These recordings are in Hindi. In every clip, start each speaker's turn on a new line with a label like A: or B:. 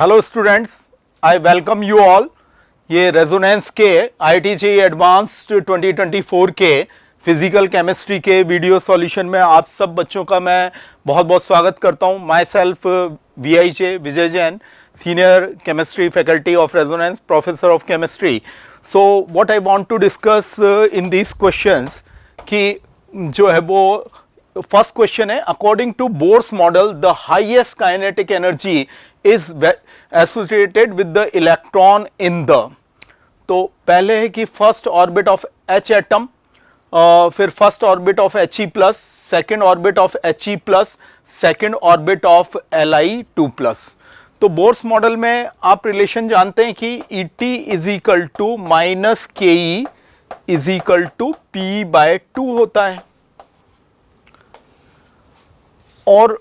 A: Hello students, I welcome you all. ये रेजोनेंस के IIT JEE एडवांस्ड 2024 के फिजिकल केमिस्ट्री के वीडियो सॉल्यूशन में आप सब बच्चों का मैं बहुत बहुत स्वागत करता हूँ। Myself VIJ Vijay Jain, senior chemistry faculty of Resonance, professor of chemistry. So what I want to discuss in these questions कि जो है वो फर्स्ट क्वेश्चन है, according to Bohr's model the highest kinetic energy is associated with the electron in the. तो पहले है कि first orbit of H atom, फिर first orbit of He plus, second orbit of He plus, second orbit of Li2 plus. तो बोर्स मॉडल में आप रिलेशन जानते हैं कि ET is equal to minus KE is equal to P/2 होता है, और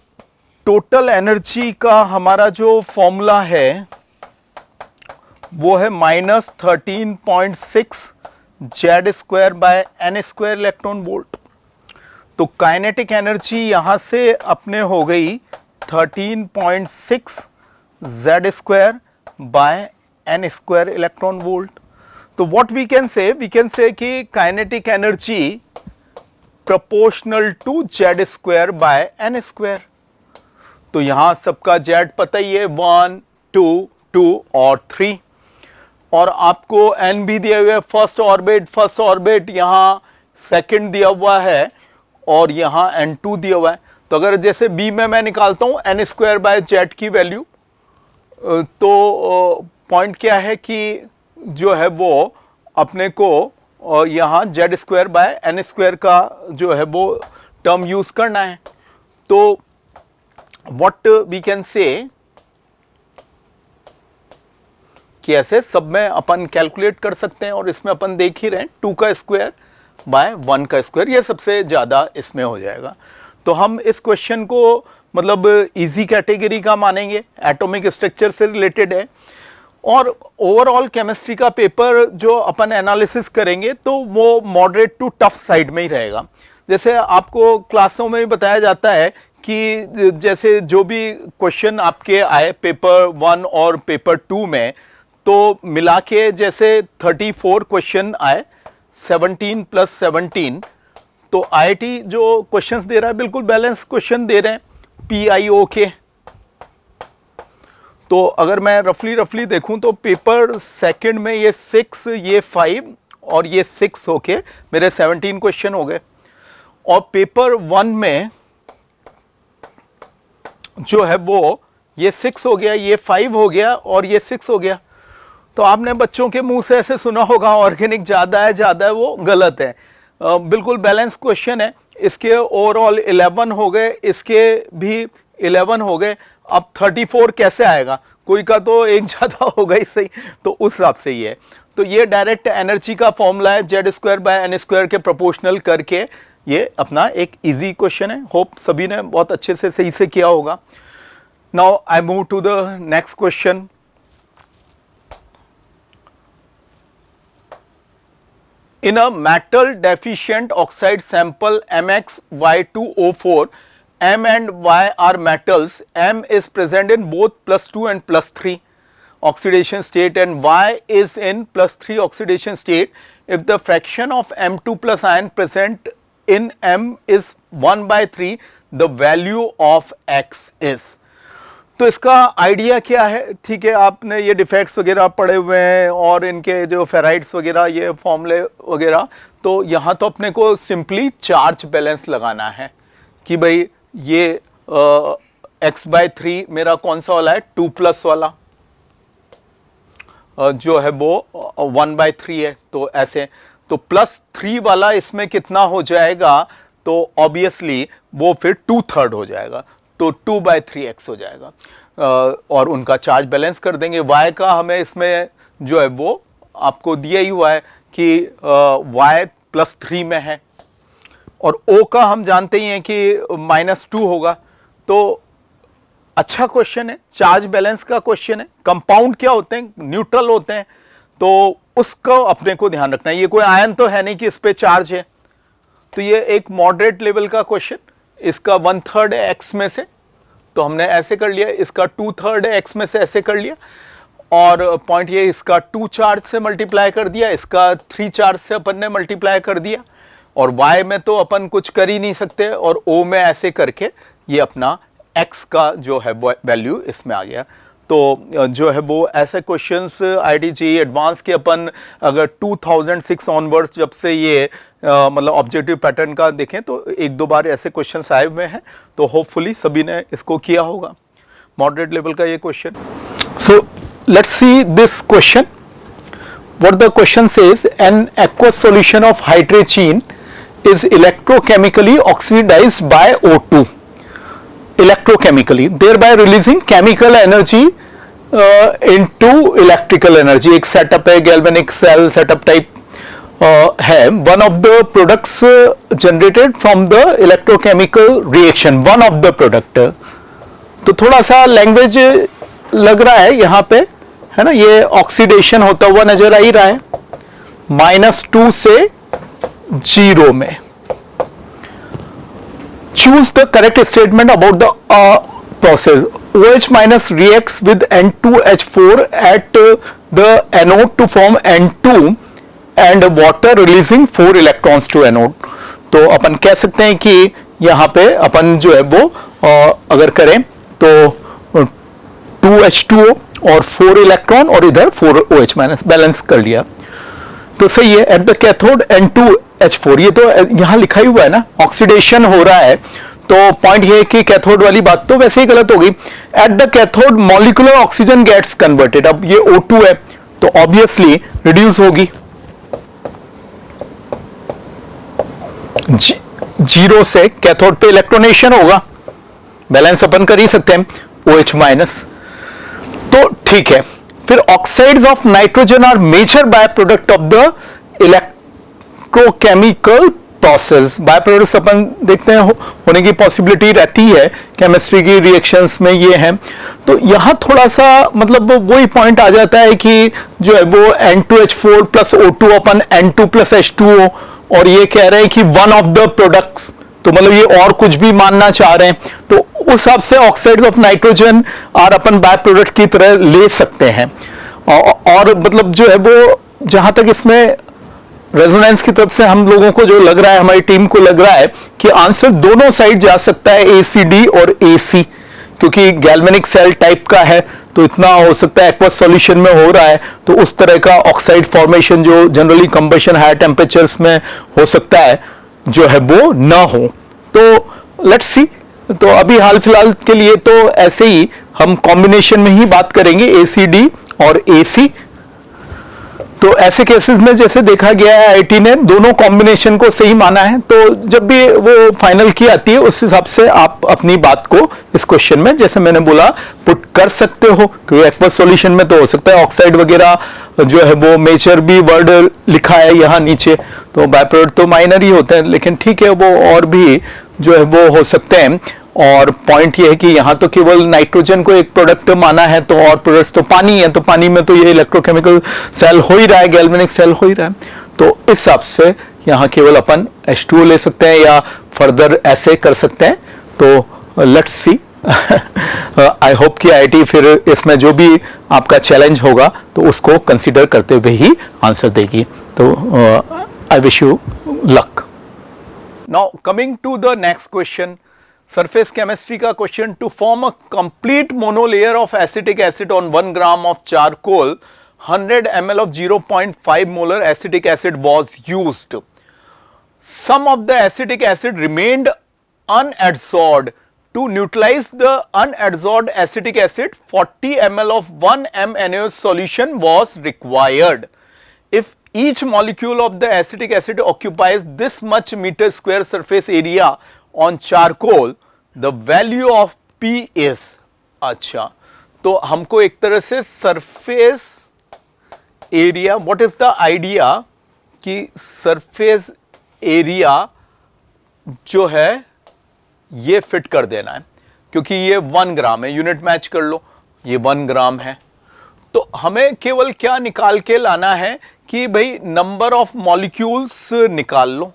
A: टोटल एनर्जी का हमारा जो फॉर्मूला है वो है -13.6 Z² by n² electron volt. तो काइनेटिक एनर्जी यहां से अपने हो गई 13.6 Z² by n² electron volt. तो व्हाट वी कैन से कि kinetic energy proportional to Z² by n²। तो यहां सबका Z पता ही है, 1, 2, 2 और 3, और आपको n भी दिया हुआ है। फर्स्ट ऑर्बिट यहां सेकंड दिया हुआ है और यहां n2 दिया हुआ है। तो अगर जैसे B में मैं निकालता हूं n² बाय Z की वैल्यू, तो पॉइंट क्या है कि जो है वो अपने को यहाँ Z² बाय n² का जो है वो टर्म यूज करना है। तो व्हाट वी कैन से कि ऐसे सब में अपन कैलकुलेट कर सकते हैं, और इसमें अपन देख ही रहे हैं 2 का स्क्वायर बाय 1 का स्क्वायर, ये सबसे ज़्यादा इसमें हो जाएगा। तो हम इस क्वेश्चन को मतलब इजी कैटेगरी का मानेंगे, एटॉमिक स्ट्रक्चर से रिलेटेड है, और ओवरऑल केमिस्ट्री का पेपर जो अपन एनालिसिस करेंगे तो वो मॉडरेट टू टफ साइड में ही रहेगा। जैसे आपको क्लासों में भी बताया जाता है कि जैसे जो भी क्वेश्चन आपके आए पेपर 1 और पेपर 2 में, तो मिला के जैसे 34 क्वेश्चन आए, 17 + 17। तो IIT जो क्वेश्चंस दे रहा है बिल्कुल बैलेंस क्वेश्चन दे रहे हैं, PIO के। तो अगर मैं रफली देखूं तो पेपर सेकंड में ये 6, ये 5 और ये 6 होके मेरे 17 क्वेश्चन हो गए, और पेपर 1 में जो है वो ये 6 हो गया, ये 5 हो गया और ये 6 हो गया। तो आपने बच्चों के मुंह से ऐसे सुना होगा ऑर्गेनिक ज़्यादा है, वो गलत है। बिल्कुल बैलेंस क्वेश्चन है। इसके ओवरऑल 11 हो गए, इसके भी 11 हो गए। अब 34 कैसे आएगा? कोई का तो एक ज़्यादा होगा ही सही, तो उस हिसाब से ही है। तो ये डायरेक्ट एनर्जी का फॉर्मूला है, Z² बाय n² के प्रोपोर्शनल करके। ये अपना एक इजी क्वेश्चन है, होप सभी ने बहुत अच्छे से सही से किया होगा। Now I move to the next question. In a metal deficient oxide sample MxY2O4, M and Y are metals. M is present in both +2 and +3 oxidation state, and Y is in +3 oxidation state. If the fraction of M2 plus ion present in M is 1/3, the value of X is। तो इसका आइडिया क्या है? ठीक है, आपने ये डिफेक्ट्स वगैरह पढ़े हुए हैं और इनके जो फेराइड्स वगैरह, ये फॉर्मूले वगैरह। तो यहाँ तो अपने को सिंपली चार्ज बैलेंस लगाना है कि भाई ये x/3 मेरा कौन सा वाला है, 2+ वाला जो है वो 1/3 है। तो ऐसे तो +3 वाला इसमें कितना हो जाएगा? तो ऑब्वियसली वो फिर 2/3 हो जाएगा, तो 2/3x हो जाएगा, और उनका चार्ज बैलेंस कर देंगे। y का हमें इसमें जो है वो आपको दिया ही हुआ है कि y +3 में है, और O का हम जानते ही हैं कि -2 होगा। तो अच्छा क्वेश्चन है, चार्ज बैलेंस का क्वेश्चन है। कंपाउंड क्या होते हैं? न्यूट्रल होते हैं, तो उसको अपने को ध्यान रखना है। ये कोई आयन तो है नहीं कि इस पे चार्ज है। तो ये एक मॉडरेट लेवल का क्वेश्चन, इसका 1/3 है x में से, तो हमने ऐसे कर लिया, इसका 2/3 है x में से, ऐसे कर लिया। और पॉइंट ये इसका 2 चार्ज से मल्टीप्लाई कर दिया, इसका 3 चार्ज से अपन ने मल्टीप्लाई कर दिया। और y में तो अपन कुछ कर ही नहीं सकते, और o में ऐसे करके ये अपना x का जो है वैल्यू इसमें आ गया। तो जो है वो ऐसे क्वेश्चंस IIT एडवांस के अपन अगर 2006 ऑनवर्ड्स जब से ये मतलब ऑब्जेक्टिव पैटर्न का देखें तो एक दो बार ऐसे क्वेश्चंस आए हुए हैं, तो होपफुली सभी ने इसको किया होगा। मॉडरेट लेवल का ये question. So let's see this question. What the question says, an aqueous solution of hydrazine is electrochemically oxidized by O2 electrochemically, thereby releasing chemical energy into electrical energy। एक सेटअप है, गैल्वेनिक सेल सेटअप टाइप है। One of the products generated from the electrochemical reaction, one of the product. तो थोड़ा सा लैंग्वेज लग रहा है यहाँ पे, है ना, ये ऑक्सीडेशन होता हुआ नजर आ ही रहा है -2 से 0 में। Choose the correct statement about the process. OH minus reacts with N2H4 at the anode to form N2 and water releasing 4 electrons to anode। तो अपन कह सकते हैं कि यहाँ पे अपन जो है वो अगर करें तो 2H2O और 4 इलेक्ट्रॉन और इधर 4OH माइनस बैलेंस कर लिया तो सही है। एट द कैथोड N2H4, ये तो यहां लिखा ही हुआ है ना, ऑक्सीडेशन हो रहा है। तो पॉइंट ये है कि कैथोड वाली बात तो वैसे ही गलत होगी। At the cathode molecular oxygen gets converted, अब ये O2 है तो ऑब्वियसली रिड्यूस होगी, 0 से कैथोड पे इलेक्ट्रोनेशन होगा, बैलेंस अपन कर ही सकते हैं OH माइनस, तो ठीक है। फिर oxides of nitrogen are major by product of the electrochemical process. By products अपन देखते हैं होने की पॉसिबिलिटी रहती है केमिस्ट्री की रिएक्शंस में, ये है। तो यहां थोड़ा सा मतलब वही पॉइंट आ जाता है कि जो है वो N2H4 प्लस O2 अपन N2 प्लस H2O, और ये कह रहे हैं कि वन ऑफ द प्रोडक्ट्स, तो मतलब ये और कुछ भी मानना चाह रहे हैं, तो उस हिसाब से ऑक्साइड्स ऑफ नाइट्रोजन और अपन बाय प्रोडक्ट की तरह ले सकते हैं। और मतलब जो है वो जहां तक इसमें रेजोनेंस की तरफ से हम लोगों को जो लग रहा है, हमारी टीम को लग रहा है कि आंसर दोनों साइड जा सकता है, ACD और AC, क्योंकि गैल्वेनिक सेल टाइप का है तो इतना हो सकता है एक्वस सॉल्यूशन में हो रहा है, तो उस तरह का ऑक्साइड फॉर्मेशन जो जनरली कंबशन हाई टेम्परेचर्स में हो सकता है जो है वो ना हो। तो लेट्स सी, तो अभी हाल फिलहाल के लिए तो ऐसे ही हम कॉम्बिनेशन में ही बात करेंगे ACD और AC। तो ऐसे केसेस में जैसे देखा गया है IIT ने दोनों कॉम्बिनेशन को सही माना है, तो जब भी वो फाइनल की आती है उस हिसाब से आप अपनी बात को इस क्वेश्चन में जैसे मैंने बोला पुट कर सकते हो, क्योंकि एक्वस सॉल्यूशन में तो हो सकता है ऑक्साइड वगैरह जो है वो मेजर भी वर्ड लिखा है यहाँ नीचे, तो बाय प्रोडक्ट तो माइनर ही होते हैं, लेकिन ठीक है वो और भी जो है वो हो सकते हैं। और पॉइंट ये है कि यहाँ तो केवल नाइट्रोजन को एक प्रोडक्ट माना है, तो और प्रोडक्ट्स तो पानी है, तो पानी में तो ये इलेक्ट्रोकेमिकल सेल हो ही रहा है, गैल्वेनिक सेल हो ही रहा है, तो इस हिसाब से यहाँ केवल अपन H2O ले सकते हैं या फर्दर ऐसे कर सकते हैं। तो लेट्स सी, आई होप कि IIT फिर इसमें जो भी आपका चैलेंज होगा तो उसको कंसिडर करते हुए ही आंसर देगी। तो I wish you luck. Now coming to the next question, surface chemistry का question. To form a complete monolayer of acetic acid on 1 gram of charcoal 100 ml of 0.5 molar acetic acid was used. Some of the acetic acid remained unadsorbed. To neutralize the unadsorbed acetic acid, 40 ml of 1 m NaOH solution was required. If each molecule of the acetic acid occupies this much meter square surface area on charcoal, the value of P is। अच्छा, तो हमको एक तरह से surface area, what is the idea कि सरफेस एरिया जो है ये फिट कर देना है, क्योंकि ये 1 ग्राम है, यूनिट मैच कर लो, ये 1 ग्राम है, तो हमें केवल क्या निकाल के लाना है कि भाई नंबर ऑफ मॉलिक्यूल्स निकाल लो।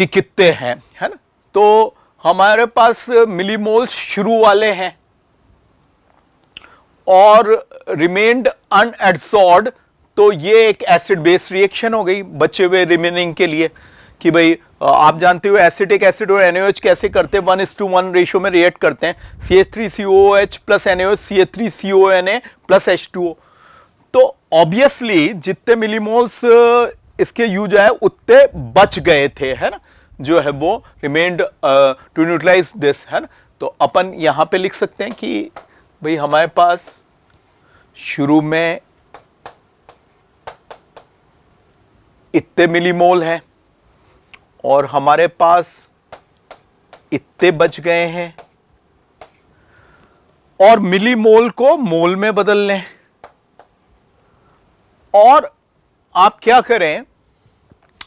A: कि कितने हैं, है ना। तो हमारे पास मिलीमोल्स शुरू वाले हैं और रिमेन्ड अनएब्सॉर्ब्ड, तो ये एक एसिड बेस रिएक्शन हो गई बचे हुए रिमेनिंग के लिए कि भाई आप जानते हो एसिटिक एसिड और NaOH कैसे करते हैं, 1:1 रेशियो में रिएक्ट करते हैं, CH3COOH plus NaOH CH3CONA plus H2O। तो ऑब्वियसली जितने मिलीमोल्स इसके यूज है उतने बच गए थे, है ना, जो है वो रिमेन्ड टू न्यूट्रलाइज दिस, है ना। तो अपन यहां पे लिख सकते हैं कि भाई हमारे पास शुरू में इतने मिलीमोल हैं और हमारे पास इतने बच गए हैं, और मिलीमोल को मोल में बदल लें। और आप क्या करें,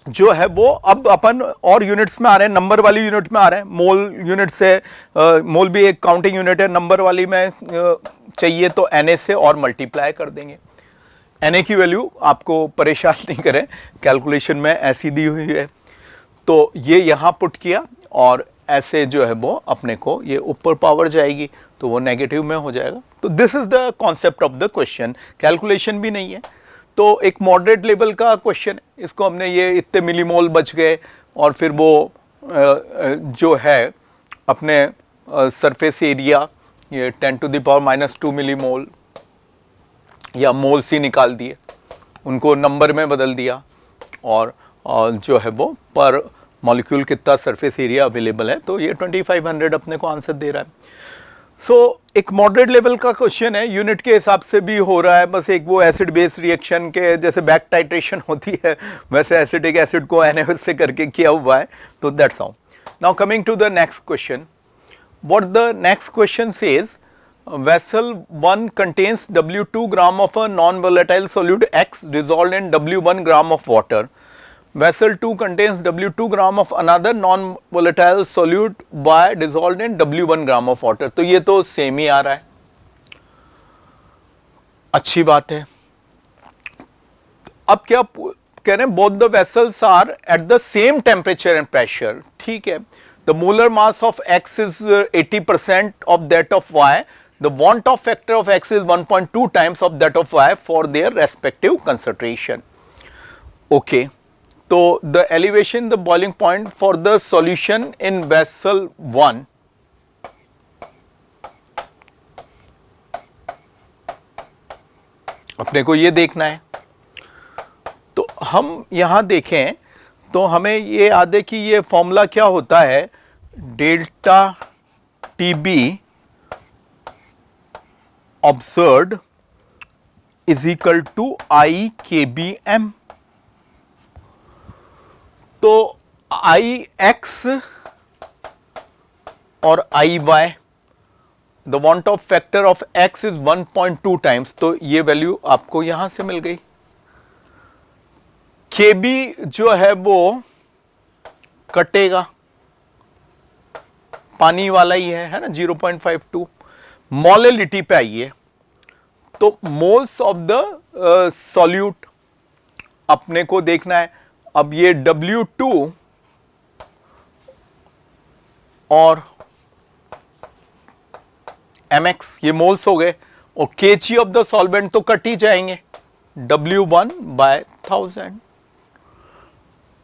A: जो है वो अब अपन और यूनिट्स में आ रहे हैं, नंबर वाली यूनिट में आ रहे हैं, मोल यूनिट से मोल भी एक काउंटिंग यूनिट है, नंबर वाली में चाहिए तो Na से और मल्टीप्लाई कर देंगे। Na की वैल्यू आपको परेशान नहीं करें, कैलकुलेशन में ऐसी दी हुई है, तो ये यहां पुट किया और ऐसे जो है वो अपने को ये ऊपर पावर जाएगी तो वो नेगेटिव में हो जाएगा। तो this is the concept of the question, calculation भी नहीं है, तो एक मॉडरेट लेवल का क्वेश्चन है। इसको हमने ये इतने मिलीमोल बच गए और फिर वो जो है अपने सरफेस एरिया ये 10⁻⁻² मिलीमोल या मोल सी निकाल दिए, उनको नंबर में बदल दिया और जो है वो पर मॉलिक्यूल कितना सरफेस एरिया अवेलेबल है, तो ये 2500 अपने को आंसर दे रहा है। सो एक मॉडरेट लेवल का क्वेश्चन है, यूनिट के हिसाब से भी हो रहा है, बस एक वो एसिड बेस रिएक्शन के जैसे बैक टाइट्रेशन होती है वैसे एसिटिक एसिड को NaOH से करके किया हुआ है, तो that's all. Now coming to the next question, what the next question says, vessel 1 contains W2 gram of a non-volatile solute X dissolved in W1 gram of water. Vessel 2 contains W2 gram of another non-volatile solute Y dissolved in W1 gram of water. तो ये तो सेम ही आ रहा है, अच्छी बात है। अब क्या कह रहे हैं, both the vessels are at the same temperature and pressure, ठीक है। The molar mass of X is 80% of that of Y. The want off factor of X is 1.2 times of that of Y for their respective concentration. Okay. So the elevation, the boiling point for the solution in vessel 1, अपने को ये देखना है। तो हम यहां देखें तो हमें ये याद है कि ये फॉर्मूला क्या होता है, delta TB observed is equal to IKBM। तो IX और IY, the want of factor of X is 1.2 times, तो ये वैल्यू आपको यहां से मिल गई। KB जो है वो कटेगा, पानी वाला ही है ना, 0.52। मोलेलिटी पे आइए, तो मोल्स ऑफ द सॉल्यूट अपने को देखना है। अब ये W2 और MX ये मोल्स हो गए, और kg ऑफ द सॉल्वेंट तो कट ही जाएंगे, W1/1000।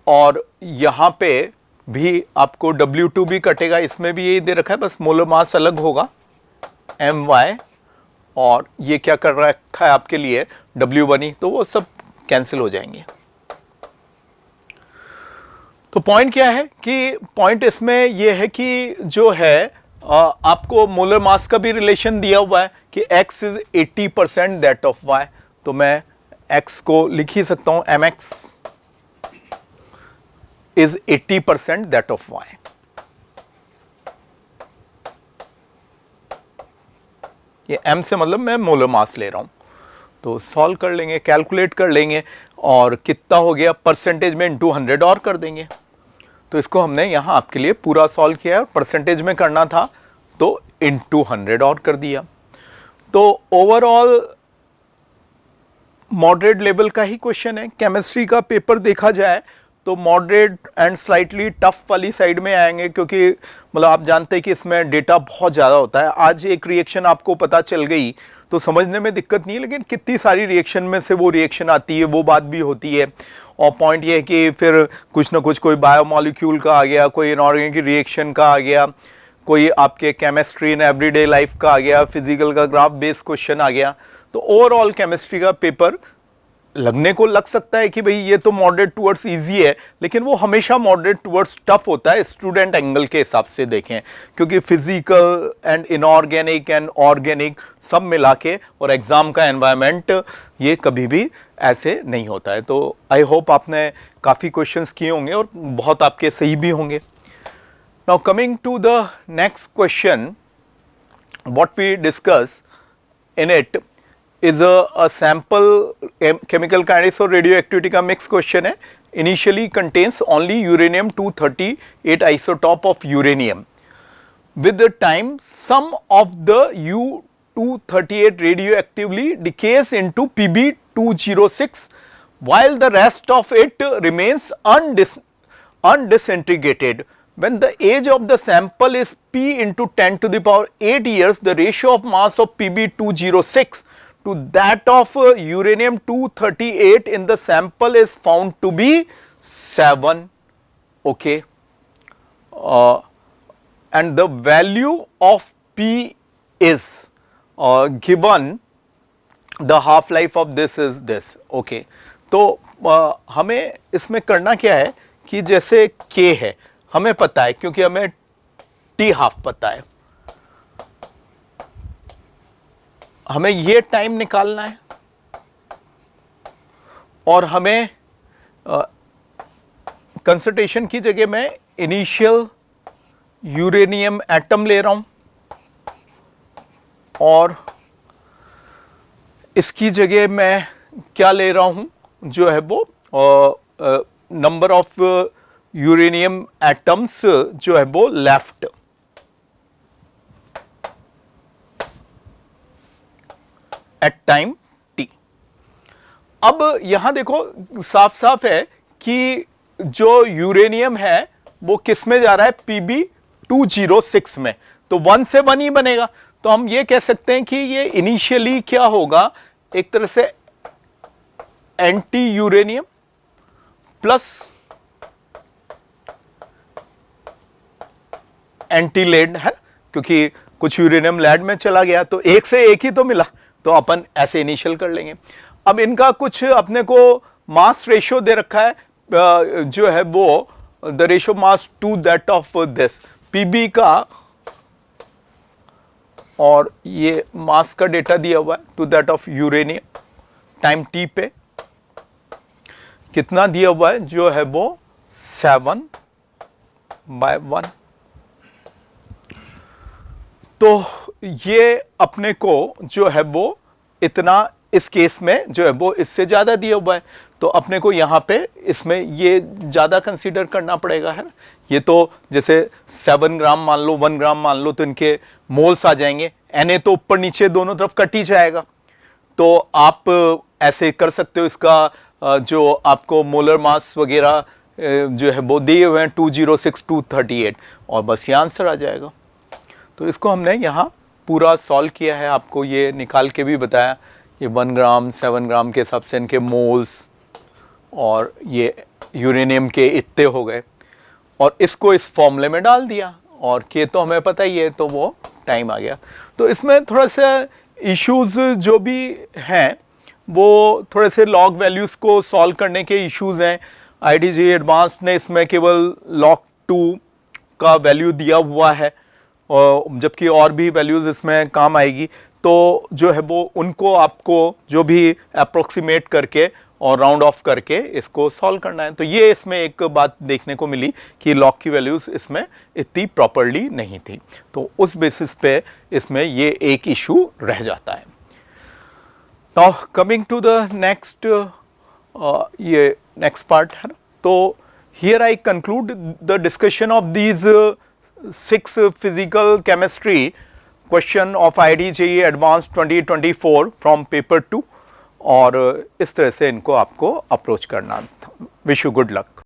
A: और यहां पे भी आपको W2 भी कटेगा, इसमें भी यही दे रखा है, बस मोलर मास अलग होगा My, और ये क्या कर रखा है आपके लिए W1 ही, तो वो सब कैंसिल हो जाएंगे। तो पॉइंट क्या है कि पॉइंट इसमें ये है कि जो है आपको मोलर मास का भी रिलेशन दिया हुआ है कि X is 80% that of Y, तो मैं X को लिख ही सकता हूं, MX is 80% that of Y। ये M से मतलब मैं मोलर मास ले रहा हूं, तो सॉल्व कर लेंगे, कैलकुलेट कर लेंगे, और कितना हो गया परसेंटेज में इनटू 100 और कर देंगे। तो इसको हमने यहां आपके लिए पूरा सॉल्व किया है, परसेंटेज में करना था तो इनटू 100 और कर दिया। तो ओवरऑल मॉडरेट लेवल का ही क्वेश्चन है। केमिस्ट्री का पेपर देखा जाए तो मॉडरेट एंड स्लाइटली टफ वाली साइड में आएंगे, क्योंकि मतलब आप जानते हैं कि इसमें डेटा बहुत ज़्यादा होता है। आज एक रिएक्शन आपको पता चल गई तो समझने में दिक्कत नहीं है, लेकिन कितनी सारी रिएक्शन में से वो रिएक्शन आती है, वो बात भी होती है। और पॉइंट ये है कि फिर कुछ ना कुछ कोई बायोमॉलिक्यूल का आ गया, कोई इनऑर्गेनिक रिएक्शन का आ गया, कोई आपके केमिस्ट्री इन एवरीडे लाइफ का आ गया, फिजिकल का ग्राफ बेस्ड क्वेश्चन आ गया। तो ओवरऑल केमिस्ट्री का पेपर लगने को लग सकता है कि भाई ये तो मॉडरेट टुवर्ड्स इजी है, लेकिन वो हमेशा मॉडरेट टुवर्ड्स टफ होता है स्टूडेंट एंगल के हिसाब से देखें, क्योंकि physical and inorganic and organic सब मिला के और एग्जाम का एनवायरनमेंट ये कभी भी ऐसे नहीं होता है। तो आई होप आपने काफ़ी क्वेश्चंस किए होंगे और बहुत आपके सही भी होंगे। Now coming to the next question, what we discuss in it is a sample chemical kinetics और radioactivity का mixed question है। Initially contains only uranium 238 isotope of uranium. With the time, some of the U-238 radioactively decays into Pb-206, while the rest of it remains undisintegrated. When the age of the sample is P into 10 to the power 8 years, the ratio of mass of Pb-206 to that of uranium-238 in the sample is found to be 7. Okay, and the value of P is given, the half life of this is this. Okay, तो हमें इसमें करना क्या है कि जैसे K है हमें पता है, क्योंकि हमें T हाफ पता है, हमें ये टाइम निकालना है और हमें कंसंट्रेशन की जगह मैं इनिशियल यूरेनियम एटम ले रहा हूं और इसकी जगह मैं क्या ले रहा हूं, जो है वो नंबर ऑफ यूरेनियम एटम्स जो है वो लेफ्ट। At time t। अब यहां देखो साफ साफ है कि जो यूरेनियम है वो किस में जा रहा है, Pb-206 में, तो 1 से 1 ही बनेगा। तो हम ये कह सकते हैं कि ये इनिशियली क्या होगा, एक तरह से N t uranium plus N t lead है, क्योंकि कुछ यूरेनियम लेड में चला गया तो एक से एक ही तो मिला, तो अपन ऐसे इनिशियल कर लेंगे। अब इनका कुछ अपने को मास रेशियो दे रखा है, जो है वो the ratio mass to that of this Pb का, और ये मास का डेटा दिया हुआ है to that of uranium time T पे कितना दिया हुआ है, जो है वो 7/1। तो ये अपने को जो है वो इतना इस केस में जो है वो इससे ज़्यादा दिया हुआ है, तो अपने को यहाँ पे इसमें ये ज़्यादा कंसीडर करना पड़ेगा, है ना। ये तो जैसे 7 ग्राम मान लो, 1 ग्राम मान लो, तो इनके मोल्स आ जाएंगे, Na तो ऊपर नीचे दोनों तरफ कट ही जाएगा। तो आप ऐसे कर सकते हो, इसका जो आपको मोलर मास वगैरह जो है वो दिए हुए हैं 206 238, और बस ये आंसर आ जाएगा। तो इसको हमने यहाँ पूरा सॉल्व किया है, आपको ये निकाल के भी बताया, ये 1 ग्राम 7 ग्राम के हिसाब से इनके मोल्स, और ये यूरेनियम के इतने हो गए, और इसको इस फॉर्मूले में डाल दिया, और के तो हमें पता ही है, तो वो टाइम आ गया। तो इसमें थोड़ा सा इश्यूज़ जो भी हैं वो थोड़े से लॉग वैल्यूज़ को सॉल्व करने के इश्यूज़ हैं। IDG एडवांस ने इसमें केवल log 2 का वैल्यू दिया हुआ है, और जबकि और भी वैल्यूज़ इसमें काम आएगी, तो जो है वो उनको आपको जो भी अप्रोक्सीमेट करके और राउंड ऑफ करके इसको सॉल्व करना है। तो ये इसमें एक बात देखने को मिली कि लॉग की वैल्यूज़ इसमें इतनी प्रॉपरली नहीं थी, तो उस बेसिस पे इसमें ये एक इशू रह जाता है। Now coming to the next, ये नेक्स्ट पार्ट है ना। तो here I conclude the discussion of these 6 physical chemistry question of IDJE advance 2024 from paper 2, और इस तरह से इनको आपको अप्रोच करना था। Wish you good luck.